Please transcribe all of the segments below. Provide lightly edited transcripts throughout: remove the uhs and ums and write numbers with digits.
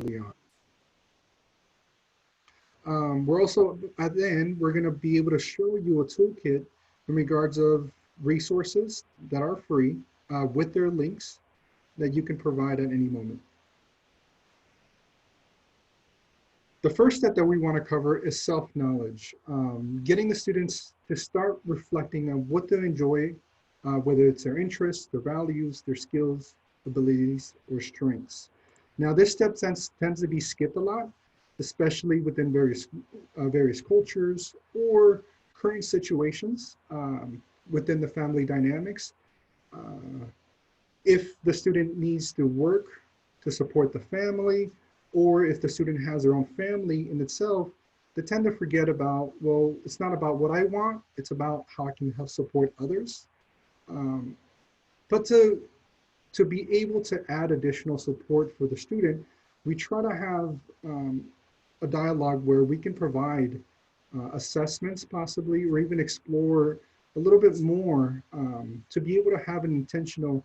early on. We're also, at the end, we're going to be able to show you a toolkit in regards of resources that are free with their links that you can provide at any moment. The first step that we want to cover is self-knowledge, getting the students to start reflecting on what they enjoy, whether it's their interests, their values, their skills, abilities, or strengths. Now, this step tends to be skipped a lot, especially within various cultures or current situations within the family dynamics. If the student needs to work to support the family, or if the student has their own family in itself, they tend to forget about, well, it's not about what I want, it's about how I can help support others. But to be able to add additional support for the student, we try to have a dialogue where we can provide assessments possibly, or even explore a little bit more to be able to have an intentional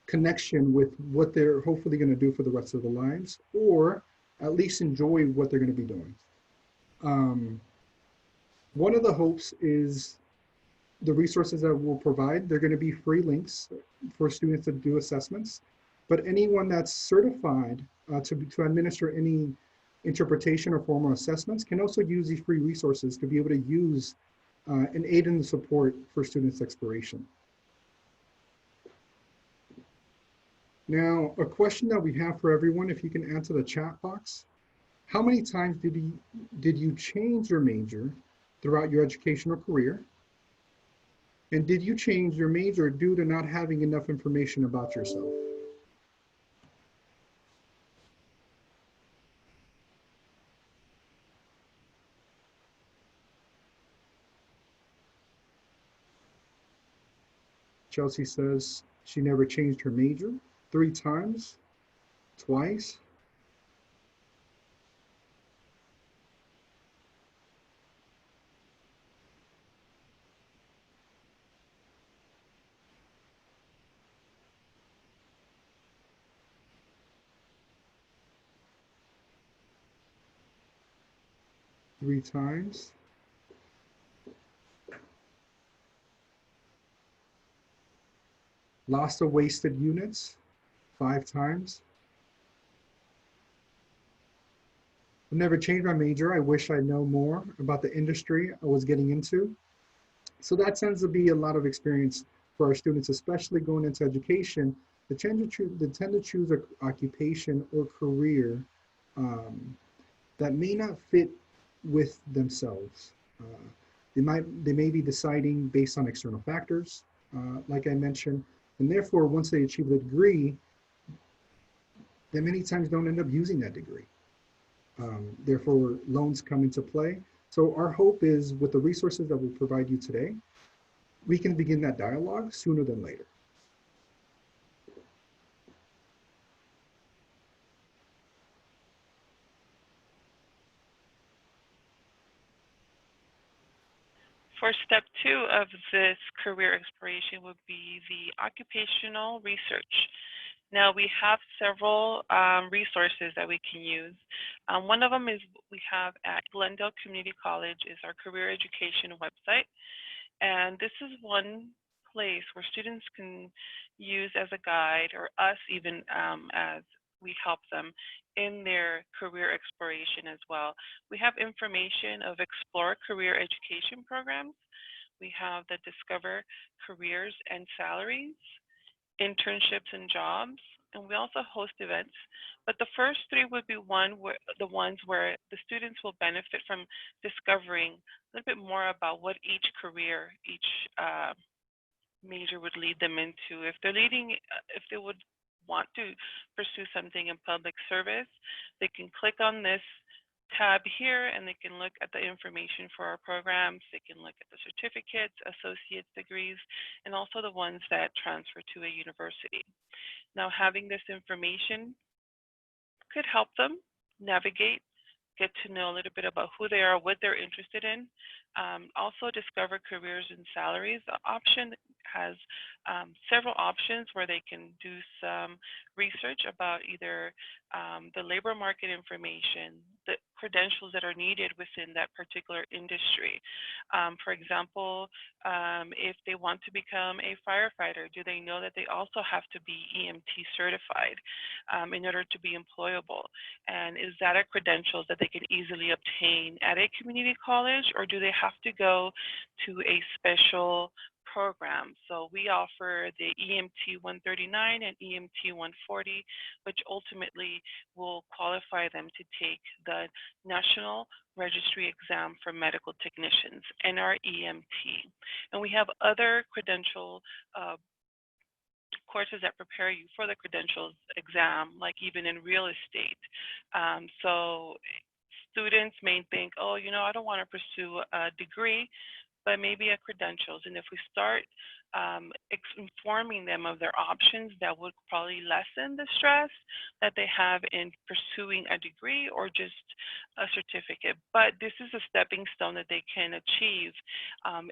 connection with what they're hopefully going to do for the rest of their lives, or at least enjoy what they're going to be doing. One of the hopes is the resources that we'll provide, they're going to be free links for students to do assessments, but anyone that's certified to administer any interpretation or formal assessments can also use these free resources to be able to use and aid in the support for students' exploration. Now, a question that we have for everyone, if you can answer the chat box, how many times did you change your major throughout your educational career? And did you change your major due to not having enough information about yourself? Chelsea says she never changed her major 3 times, twice. Three times. Lost of wasted units 5 times. I've never changed my major. I wish I know more about the industry I was getting into. So that tends to be a lot of experience for our students, especially going into education. They tend to choose an occupation or career that may not fit with themselves. They may be deciding based on external factors, like I mentioned, and therefore once they achieve the degree, they many times don't end up using that degree. Therefore, loans come into play. So our hope is with the resources that we'll provide you today, we can begin that dialogue sooner than later. For step 2 of this career exploration would be the occupational research. Now we have several resources that we can use. One of them is we have at Glendale Community College is our career education website. And this is one place where students can use as a guide, or us even as we help them in their career exploration as well. We have information of Explore career education programs. We have the Discover careers and salaries, internships and jobs, and we also host events. But the first 3 would be the ones where the students will benefit from discovering a little bit more about what each career, each major would lead them into. If they would want to pursue something in public service, they can click on this tab here and they can look at the information for our programs. They can look at the certificates, associate's degrees, and also the ones that transfer to a university. Now, having this information could help them navigate, get to know a little bit about who they are, what they're interested in. Also discover careers and salaries. The option has several options where they can do some research about either the labor market information, the credentials that are needed within that particular industry. For example, if they want to become a firefighter, do they know that they also have to be EMT certified in order to be employable? And is that a credential that they can easily obtain at a community college, or do they have to go to a special program? So we offer the EMT 139 and EMT 140, which ultimately will qualify them to take the National Registry Exam for Medical Technicians, NREMT. And we have other credential courses that prepare you for the credentials exam, like even in real estate. So students may think, oh, I don't want to pursue a degree, but maybe a credentials. And if we start informing them of their options, that would probably lessen the stress that they have in pursuing a degree or just a certificate. But this is a stepping stone that they can achieve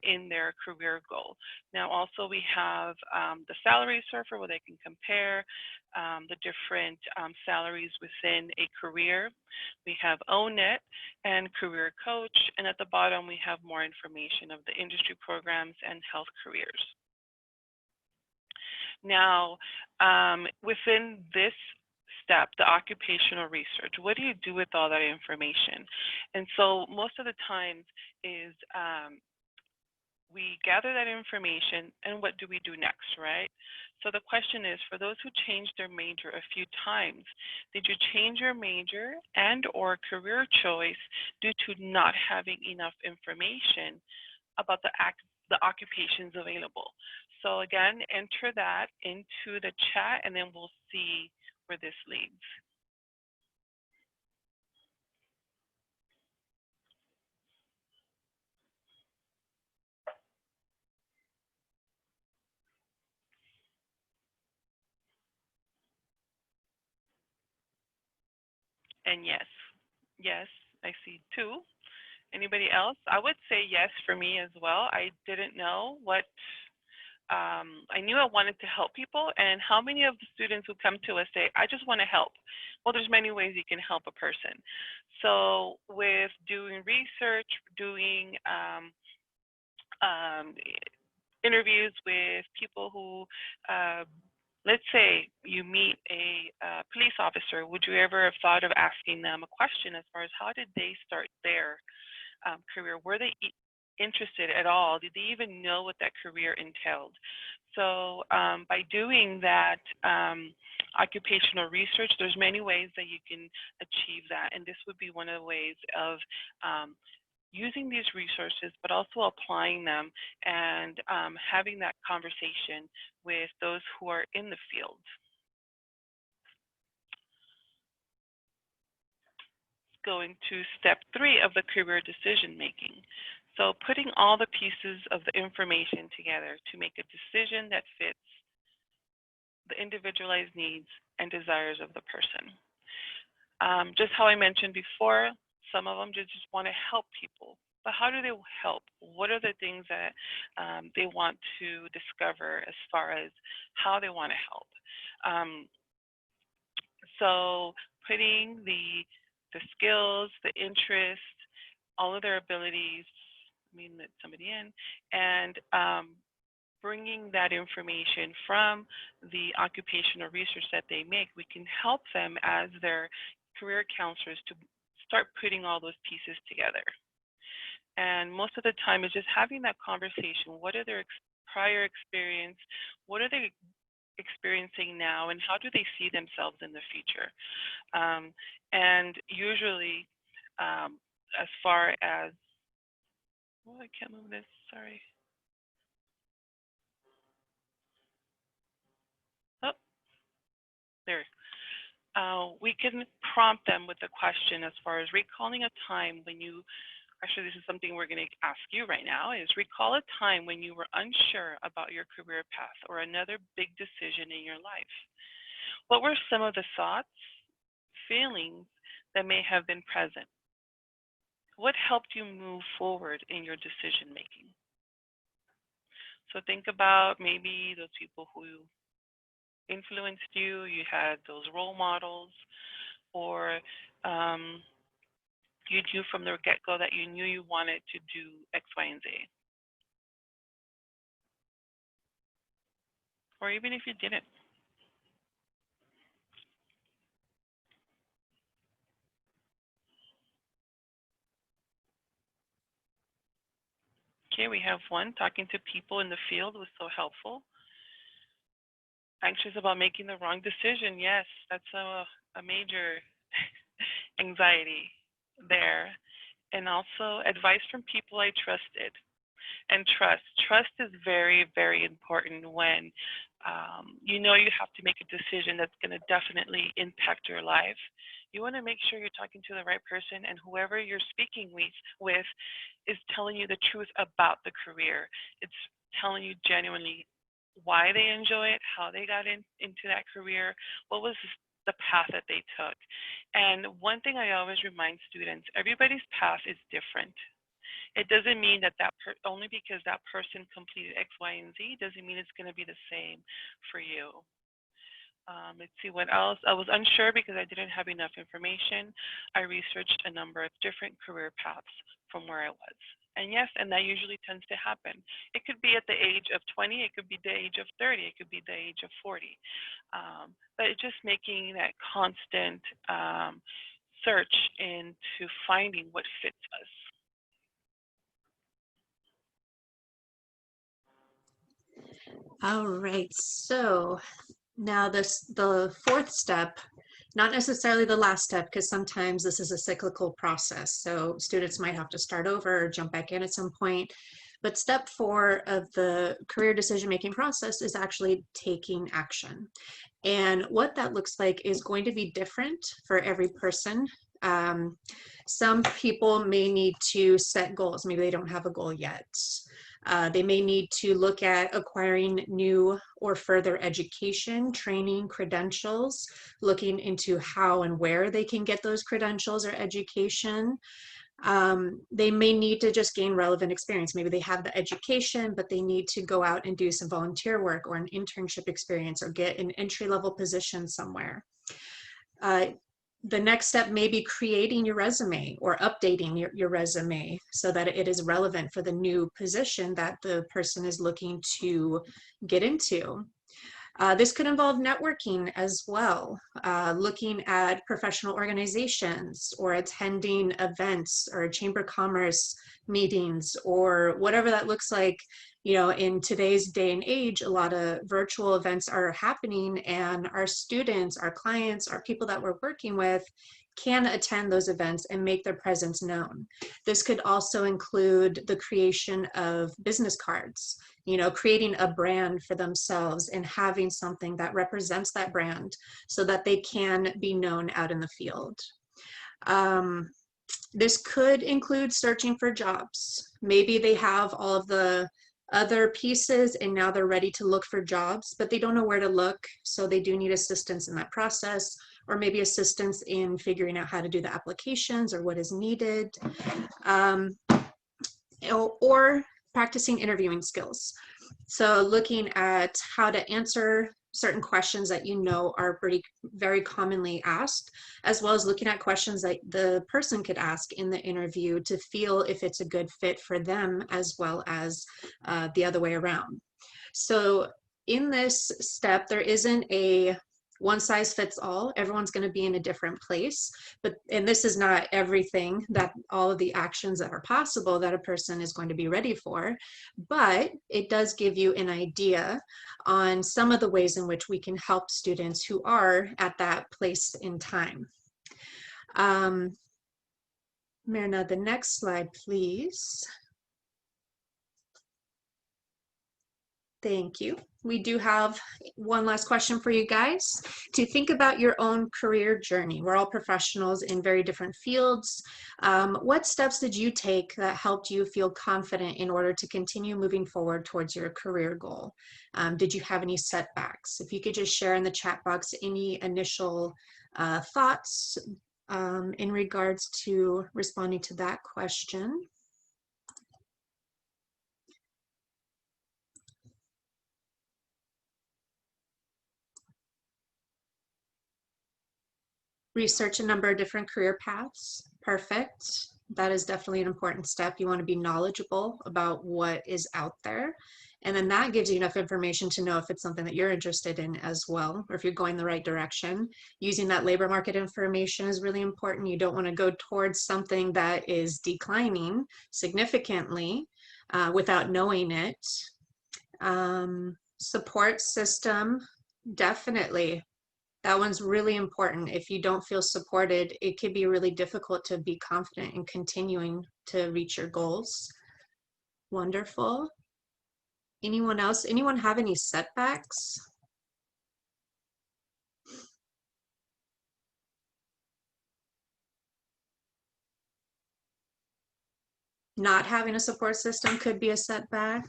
in their career goal. Now, also we have the salary surfer where they can compare the different salaries within a career. We have ONET and Career Coach, and at the bottom we have more information of the industry programs and health careers. Now, within this step, the occupational research, what do you do with all that information? And so most of the times is we gather that information, and what do we do next, right? So the question is, for those who changed their major a few times, did you change your major and or career choice due to not having enough information about the occupations available? So again, enter that into the chat, and then we'll see where this leads. And yes, I see 2. Anybody else? I would say yes for me as well. I didn't know what, I knew I wanted to help people. And how many of the students who come to us say, I just want to help? Well, there's many ways you can help a person. So with doing research, doing interviews with people who, let's say you meet a police officer, would you ever have thought of asking them a question as far as how did they start their career? Were they interested at all? Did they even know what that career entailed? So by doing that occupational research, there's many ways that you can achieve that. And this would be one of the ways of using these resources, but also applying them and having that conversation with those who are in the field. Going to step 3 of the career decision making. So putting all the pieces of the information together to make a decision that fits the individualized needs and desires of the person. Just how I mentioned before, some of them just want to help people. But how do they help? What are the things that they want to discover as far as how they want to help? So putting the skills, the interest, all of their abilities, let somebody in, and bringing that information from the occupational research that they make, we can help them as their career counselors to start putting all those pieces together. And most of the time is just having that conversation. What are their prior experience? What are they experiencing now, and how do they see themselves in the future? And usually, as far as, oh, I can't move this, sorry. Oh, there. We can prompt them with a question as far as recalling a time when you, actually this is something we're going to ask you right now, is recall a time when you were unsure about your career path or another big decision in your life. What were some of the thoughts, feelings that may have been present? What helped you move forward in your decision making? So think about maybe those people who influenced you, you had those role models, or you knew from the get-go that you knew you wanted to do X, Y, and Z. Or even if you didn't. Okay, we have one. Talking to people in the field was so helpful. Anxious about making the wrong decision. Yes, that's a major anxiety there. And also advice from people I trusted. And trust is very, very important when you know you have to make a decision that's going to definitely impact your life. You want to make sure you're talking to the right person, and whoever you're speaking with is telling you the truth about the career. It's telling you genuinely why they enjoy it, how they got into that career, what was the path that they took. And one thing I always remind students, everybody's path is different. It doesn't mean that only because that person completed X, Y, and Z doesn't mean it's going to be the same for you. Let's see what else. I was unsure because I didn't have enough information. I researched a number of different career paths from where I was. And yes, and that usually tends to happen. It could be at the age of 20, it could be the age of 30, it could be the age of 40. But it's just making that constant search into finding what fits us. All right, so now the fourth step, not necessarily the last step, because sometimes this is a cyclical process. So students might have to start over or jump back in at some point. But step 4 of the career decision-making process is actually taking action. And what that looks like is going to be different for every person. Some people may need to set goals. Maybe they don't have a goal yet. They may need to look at acquiring new or further education, training, credentials, looking into how and where they can get those credentials or education. They may need to just gain relevant experience. Maybe they have the education, but they need to go out and do some volunteer work or an internship experience or get an entry-level position somewhere. The next step may be creating your resume or updating your resume so that it is relevant for the new position that the person is looking to get into. This could involve networking as well, looking at professional organizations or attending events or chamber of commerce meetings or whatever that looks like. You know, in today's day and age, a lot of virtual events are happening, and our students, our clients, our people that we're working with can attend those events and make their presence known. This could also include the creation of business cards, you know, creating a brand for themselves and having something that represents that brand so that they can be known out in the field. This could include searching for jobs. Maybe they have all of the other pieces and now they're ready to look for jobs, but they don't know where to look. So they do need assistance in that process, or maybe assistance in figuring out how to do the applications or what is needed, or practicing interviewing skills. So looking at how to answer certain questions that you know are very commonly asked, as well as looking at questions that the person could ask in the interview to feel if it's a good fit for them, as well as the other way around. So in this step, there isn't a one size fits all. Everyone's going to be in a different place, and this is not everything, that all of the actions that are possible that a person is going to be ready for, but it does give you an idea on some of the ways in which we can help students who are at that place in time. Myrna, the next slide, please. Thank you. We do have one last question for you guys. To think about your own career journey. We're all professionals in very different fields. What steps did you take that helped you feel confident in order to continue moving forward towards your career goal? Did you have any setbacks? If you could just share in the chat box any initial thoughts in regards to responding to that question. Research a number of different career paths. Perfect. That is definitely an important step. You want to be knowledgeable about what is out there. And then that gives you enough information to know if it's something that you're interested in as well, or if you're going the right direction. Using that labor market information is really important. You don't want to go towards something that is declining significantly without knowing it. Support system, definitely. That one's really important. If you don't feel supported, it can be really difficult to be confident in continuing to reach your goals. Wonderful. Anyone else? Anyone have any setbacks? Not having a support system could be a setback.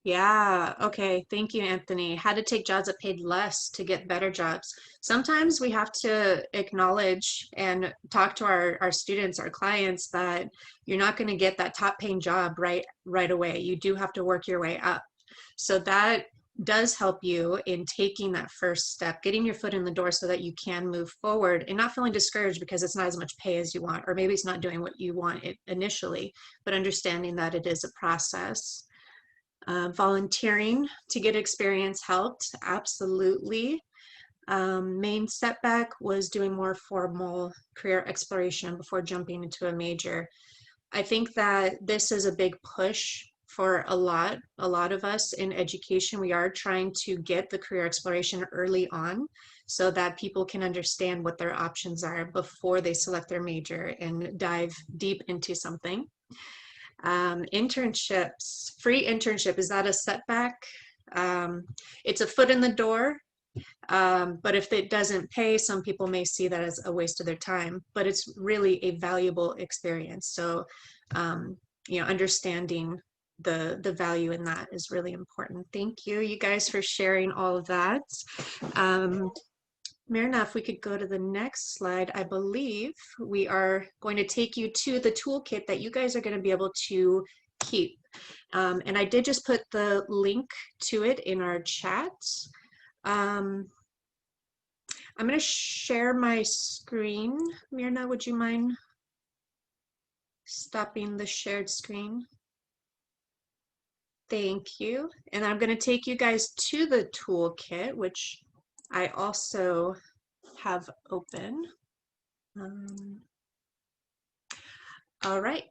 Yeah, okay. Thank you, Anthony. Had to take jobs that paid less to get better jobs. Sometimes we have to acknowledge and talk to our students, our clients, that you're not going to get that top paying job right away. You do have to work your way up. So that does help you in taking that first step, getting your foot in the door so that you can move forward and not feeling discouraged because it's not as much pay as you want, or maybe it's not doing what you want initially, but understanding that it is a process. Volunteering to get experience helped, absolutely. Main setback was doing more formal career exploration before jumping into a major. I think that this is a big push for a lot of us in education. We are trying to get the career exploration early on so that people can understand what their options are before they select their major and dive deep into something. Internships, free internship, is that a setback? It's a foot in the door, but if it doesn't pay, some people may see that as a waste of their time, but it's really a valuable experience. So, you know, understanding the value in that is really important. Thank you guys for sharing all of that. Mirna, if we could go to the next slide, I believe we are going to take you to the toolkit that you guys are going to be able to keep. And I did just put the link to it in our chat. I'm going to share my screen. Mirna, would you mind stopping the shared screen? Thank you. And I'm going to take you guys to the toolkit, which I also have open. All right.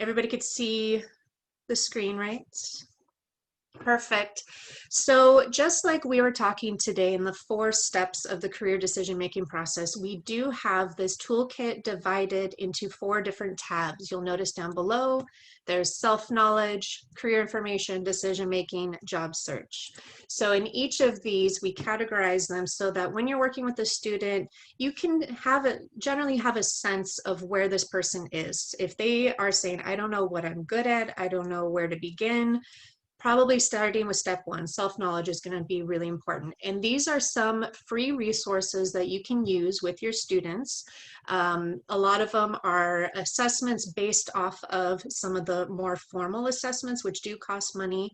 Everybody could see the screen, right? Perfect. So just like we were talking today in the 4 steps of the career decision-making process, we do have this toolkit divided into 4 different tabs. You'll notice down below, there's self-knowledge, career information, decision-making, job search. So in each of these, we categorize them so that when you're working with a student, you can generally have a sense of where this person is. If they are saying, I don't know what I'm good at, I don't know where to begin, probably starting with step 1, self-knowledge, is going to be really important. And these are some free resources that you can use with your students. A lot of them are assessments based off of some of the more formal assessments, which do cost money.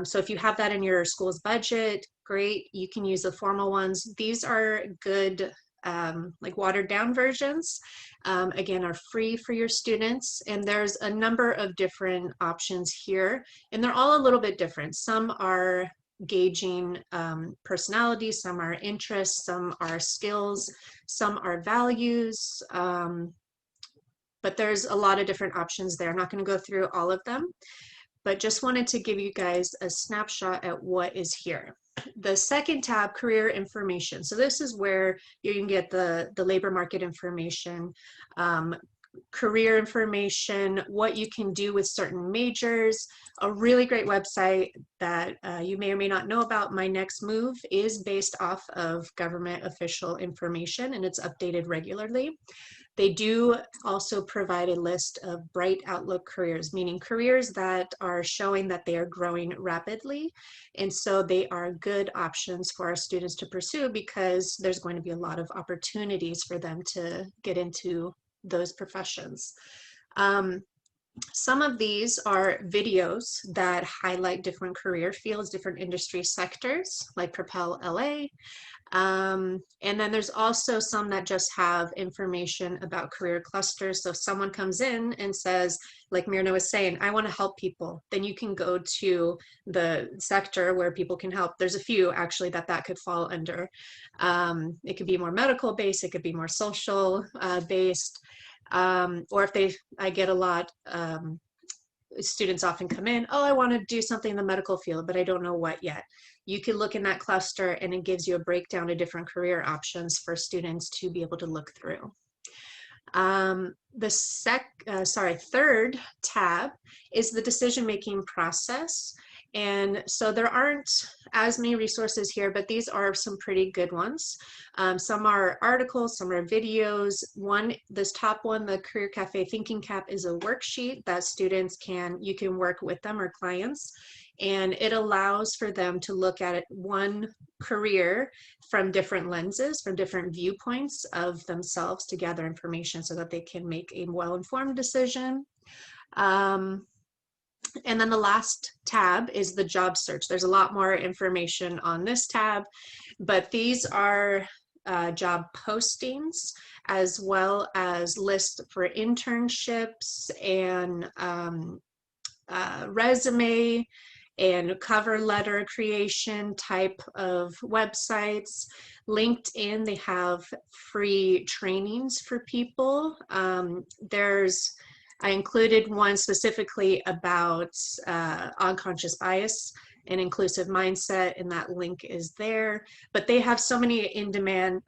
So if you have that in your school's budget, great, you can use the formal ones. These are good, like watered down versions, again, are free for your students. And there's a number of different options here, and they're all a little bit different. Some are gauging personality, some are interests, some are skills, some are values, but there's a lot of different options there. I'm not going to go through all of them, but just wanted to give you guys a snapshot at what is here. The second tab, career information. So this is where you can get the labor market information, career information, what you can do with certain majors. A really great website that you may or may not know about, My Next Move, is based off of government official information, and it's updated regularly. They do also provide a list of bright outlook careers, meaning careers that are showing that they are growing rapidly. And so they are good options for our students to pursue because there's going to be a lot of opportunities for them to get into those professions. Some of these are videos that highlight different career fields, different industry sectors, like Propel LA. And then there's also some that just have information about career clusters. So if someone comes in and says, like Myrna was saying, I want to help people, then you can go to the sector where people can help. There's a few actually that could fall under. It could be more medical based, it could be more social based, or if I get a lot, students often come in, oh, I want to do something in the medical field, but I don't know what yet. You can look in that cluster and it gives you a breakdown of different career options for students to be able to look through. The third tab is the decision-making process. And so there aren't as many resources here, but these are some pretty good ones. Some are articles, some are videos. This top one, the Career Cafe Thinking Cap, is a worksheet that you can work with them or clients. And it allows for them to look at one career from different lenses, from different viewpoints of themselves to gather information so that they can make a well-informed decision. And then the last tab is the job search. There's a lot more information on this tab, but these are job postings as well as lists for internships and resume and cover letter creation type of websites. LinkedIn, they have free trainings for people. I included one specifically about unconscious bias and inclusive mindset, and that link is there. But they have so many on-demand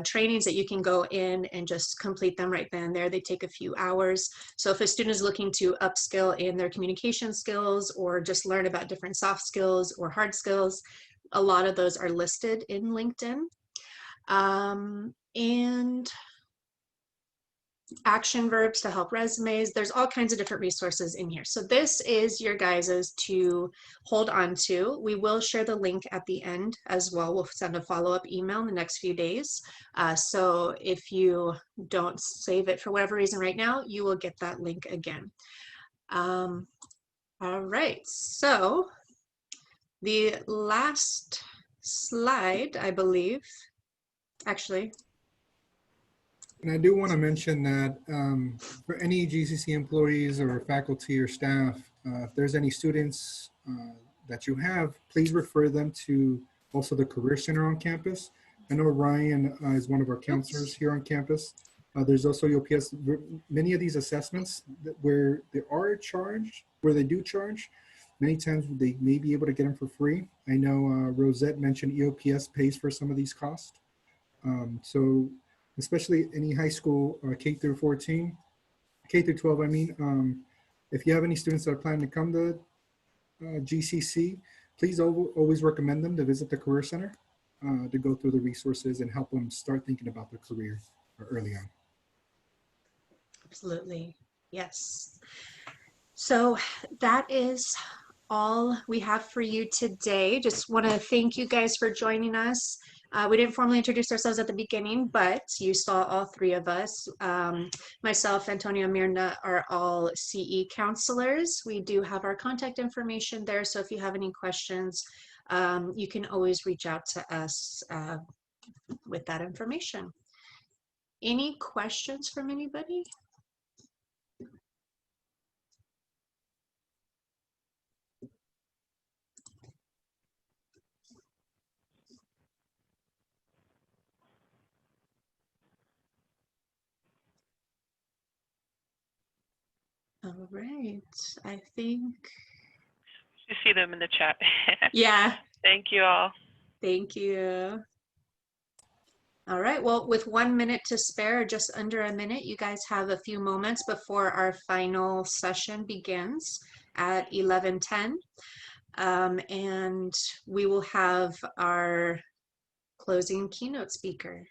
trainings that you can go in and just complete them right then and there. They take a few hours. So if a student is looking to upskill in their communication skills or just learn about different soft skills or hard skills, a lot of those are listed in LinkedIn. And action verbs to help resumes. There's all kinds of different resources in here. So this is your guys's to hold on to. We will share the link at the end as well. We'll send a follow-up email in the next few days. So if you don't save it for whatever reason right now, you will get that link again. All right, so the last slide, I believe, actually, and I do want to mention that for any GCC employees or faculty or staff, if there's any students that you have, please refer them to also the Career Center on campus. I know Ryan is one of our counselors here on campus. There's also UPS, many of these assessments where they do charge, many times they may be able to get them for free. I know Rosette mentioned EOPS pays for some of these costs. So especially any high school K through 14, K through 12, I mean, if you have any students that are planning to come to GCC, please always recommend them to visit the Career Center to go through the resources and help them start thinking about their career early on. Absolutely, yes. So that is all we have for you today. Just want to thank you guys for joining us. We didn't formally introduce ourselves at the beginning, but you saw all three of us. Myself, Antonio, Mirna are all CE counselors. We do have our contact information there, so if you have any questions, you can always reach out to us with that information. Any questions from anybody? All right, I think. You see them in the chat. Yeah. Thank you all. Thank you. All right, well, with 1 minute to spare, just under a minute, you guys have a few moments before our final session begins at 11:10. And we will have our closing keynote speaker.